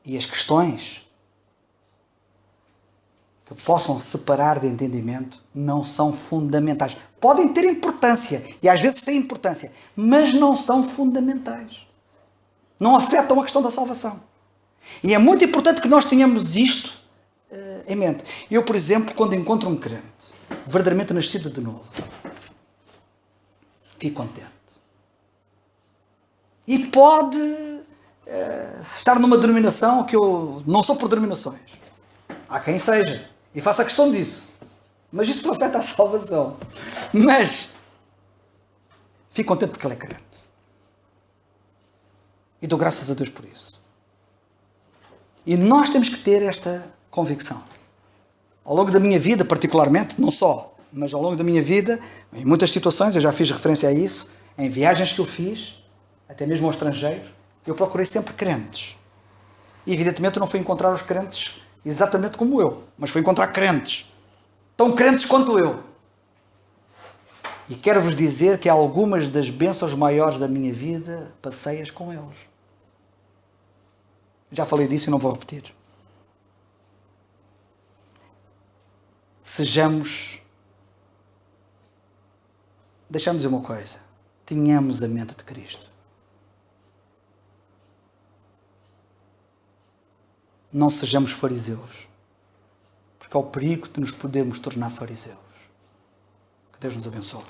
E as questões que possam separar de entendimento não são fundamentais. Podem ter importância, e às vezes têm importância, mas não são fundamentais. Não afetam a questão da salvação. E é muito importante que nós tenhamos isto em mente. Eu, por exemplo, quando encontro um crente verdadeiramente nascido de novo, fico contente. E pode estar numa denominação que eu não sou por denominações. Há quem seja. E faça questão disso. Mas isso não afeta a salvação. Mas fico contente porque ele é crente. E dou graças a Deus por isso. E nós temos que ter esta convicção. Ao longo da minha vida, particularmente, não só, mas ao longo da minha vida, em muitas situações, eu já fiz referência a isso, em viagens que eu fiz, até mesmo ao estrangeiro, eu procurei sempre crentes. E evidentemente eu não fui encontrar os crentes exatamente como eu, mas fui encontrar crentes. Tão crentes quanto eu. E quero-vos dizer que algumas das bênçãos maiores da minha vida, passei-as com eles. Já falei disso e não vou repetir. Deixamos dizer uma coisa, tenhamos a mente de Cristo. Não sejamos fariseus, porque há o perigo de nos podermos tornar fariseus. Que Deus nos abençoe.